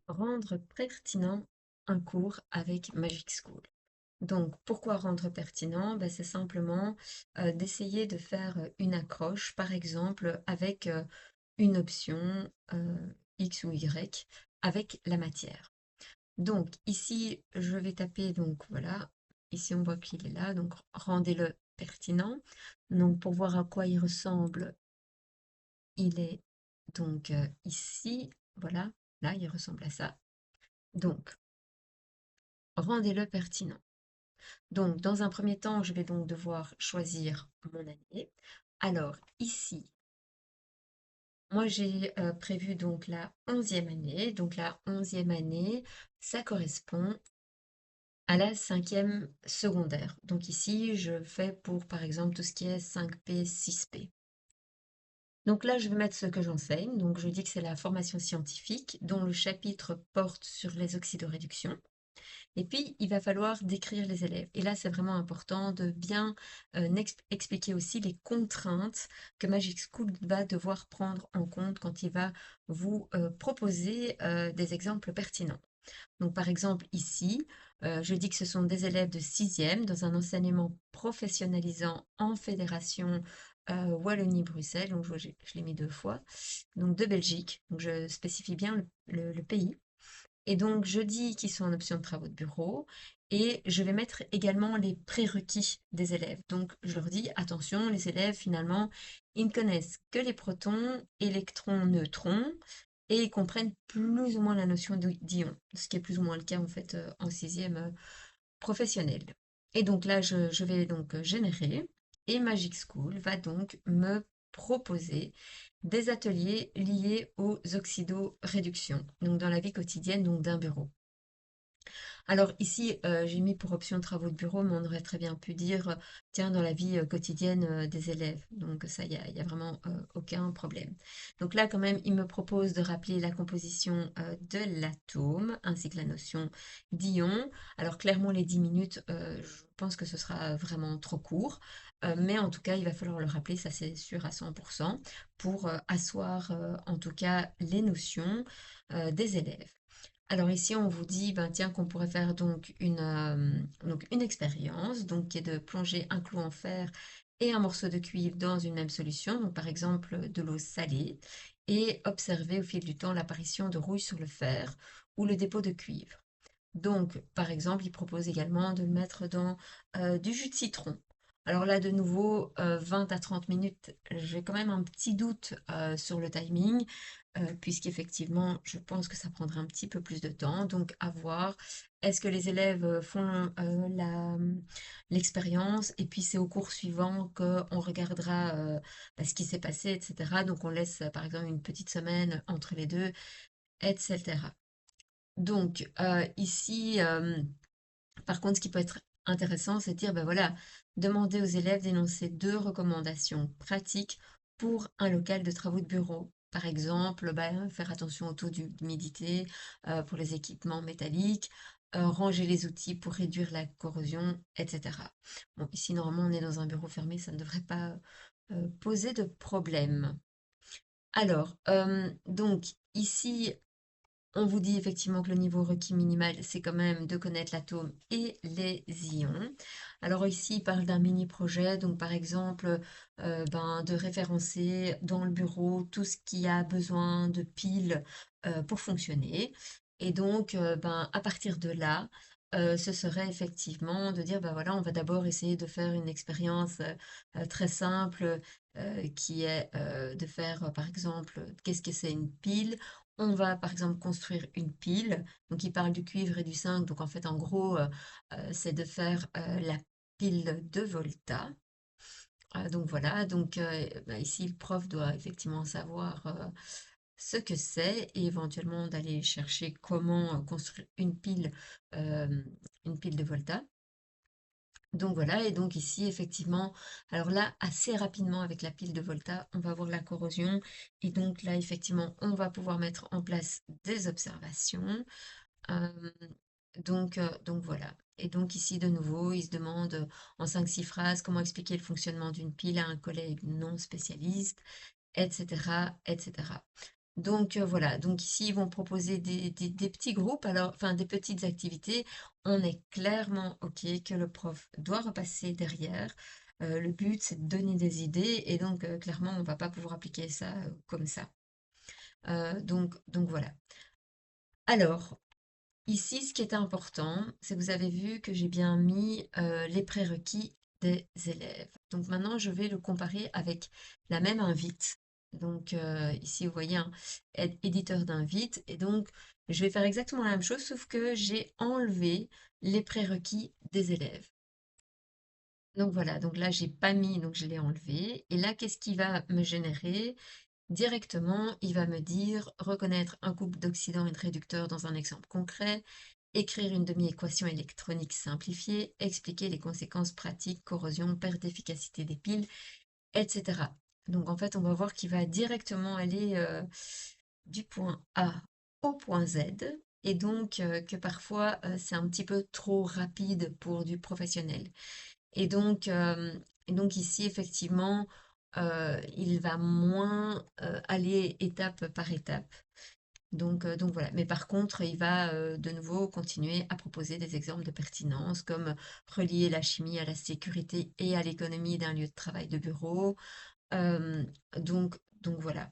Rendre pertinent un cours avec Magic School. Donc, pourquoi rendre pertinent? Ben, c'est simplement d'essayer de faire une accroche, par exemple, avec une option X ou Y, avec la matière. Donc, ici, je vais taper, donc voilà, ici on voit qu'il est là, donc rendez-le pertinent. Donc, pour voir à quoi il ressemble, il est donc ici, voilà, là, il ressemble à ça. Donc, rendez-le pertinent. Donc, dans un premier temps, je vais donc devoir choisir mon année. Alors, ici, moi, j'ai prévu donc la 11e année. Donc, la 11e année, ça correspond à la 5e secondaire. Donc, ici, je fais pour, par exemple, tout ce qui est 5P, 6P. Donc là, je vais mettre ce que j'enseigne. Donc, je dis que c'est la formation scientifique dont le chapitre porte sur les oxydoréductions. Et puis, il va falloir décrire les élèves. Et là, c'est vraiment important de bien expliquer aussi les contraintes que Magic School va devoir prendre en compte quand il va vous proposer des exemples pertinents. Donc, par exemple, ici, je dis que ce sont des élèves de 6e dans un enseignement professionnalisant en fédération Wallonie-Bruxelles. Donc, je l'ai mis 2 fois. Donc, de Belgique. Donc, je spécifie bien le pays. Et donc, je dis qu'ils sont en option de travaux de bureau et je vais mettre également les prérequis des élèves. Donc, je leur dis, attention, les élèves, finalement, ils ne connaissent que les protons, électrons, neutrons et ils comprennent plus ou moins la notion d'ion, ce qui est plus ou moins le cas en fait en 6e professionnel. Et donc là, je vais donc générer et Magic School va donc me proposer des ateliers liés aux oxydoréductions, donc dans la vie quotidienne donc d'un bureau. Alors ici, j'ai mis pour option travaux de bureau, mais on aurait très bien pu dire, tiens, dans la vie quotidienne des élèves. Donc ça, il y a vraiment aucun problème. Donc là, quand même, il me propose de rappeler la composition de l'atome, ainsi que la notion d'ion. Alors clairement, les 10 minutes, je pense que ce sera vraiment trop court. Mais en tout cas, il va falloir le rappeler, ça c'est sûr à 100%, pour asseoir en tout cas les notions des élèves. Alors ici, on vous dit, ben, tiens, qu'on pourrait faire donc une expérience, donc qui est de plonger un clou en fer et un morceau de cuivre dans une même solution, donc par exemple de l'eau salée, et observer au fil du temps l'apparition de rouille sur le fer ou le dépôt de cuivre. Donc, par exemple, il propose également de le mettre dans du jus de citron. Alors là, de nouveau, 20 à 30 minutes, j'ai quand même un petit doute sur le timing, puisqu'effectivement, je pense que ça prendrait un petit peu plus de temps. Donc, à voir, est-ce que les élèves font l'expérience et puis c'est au cours suivant qu'on regardera ce qui s'est passé, etc. Donc, on laisse, par exemple, une petite semaine entre les deux, etc. Donc, ici, par contre, ce qui peut être intéressant, c'est de dire, ben voilà, demander aux élèves d'énoncer 2 recommandations pratiques pour un local de travaux de bureau. Par exemple, ben, faire attention au taux d'humidité pour les équipements métalliques, ranger les outils pour réduire la corrosion, etc. Bon, ici, normalement, on est dans un bureau fermé, ça ne devrait pas poser de problème. Alors, donc, ici, on vous dit effectivement que le niveau requis minimal, c'est quand même de connaître l'atome et les ions. Alors ici, il parle d'un mini-projet, donc par exemple, ben, de référencer dans le bureau tout ce qui a besoin de piles pour fonctionner. Et donc, ben, à partir de là, ce serait effectivement de dire, ben voilà, on va d'abord essayer de faire une expérience très simple qui est de faire, par exemple, qu'est-ce que c'est une pile? On va par exemple construire une pile. Donc il parle du cuivre et du zinc. Donc en fait, en gros, c'est de faire la pile de Volta. Donc voilà. Donc bah, ici, le prof doit effectivement savoir ce que c'est et éventuellement d'aller chercher comment construire euh, une pile de Volta. Donc voilà, et donc ici, effectivement, alors là, assez rapidement avec la pile de Volta, on va voir la corrosion. Et donc là, effectivement, on va pouvoir mettre en place des observations. Euh, donc voilà. Et donc ici, de nouveau, il se demande en 5-6 phrases comment expliquer le fonctionnement d'une pile à un collègue non spécialiste, etc., etc. Donc voilà, donc ici ils vont proposer des petits groupes, alors, enfin des petites activités. On est clairement OK que le prof doit repasser derrière. Le but c'est de donner des idées et donc clairement on va pas pouvoir appliquer ça comme ça. Donc voilà. Alors, ici, ce qui est important, c'est que vous avez vu que j'ai bien mis les prérequis des élèves. Donc maintenant, je vais le comparer avec la même invite. Donc ici, vous voyez un éditeur d'invite. Et donc, je vais faire exactement la même chose, sauf que j'ai enlevé les prérequis des élèves. Donc voilà, donc là, j'ai pas mis, donc je l'ai enlevé. Et là, qu'est-ce qui va me générer? Directement, il va me dire reconnaître un couple d'oxydants et de réducteurs dans un exemple concret, écrire une demi-équation électronique simplifiée, expliquer les conséquences pratiques, corrosion, perte d'efficacité des piles, etc. Donc en fait, on va voir qu'il va directement aller du point A au point Z, et donc que parfois c'est un petit peu trop rapide pour du professionnel. Et donc, euh, et donc ici, effectivement, il va moins aller étape par étape. Donc voilà. Mais par contre, il va de nouveau continuer à proposer des exemples de pertinence, comme relier la chimie à la sécurité et à l'économie d'un lieu de travail de bureau. Euh, donc voilà.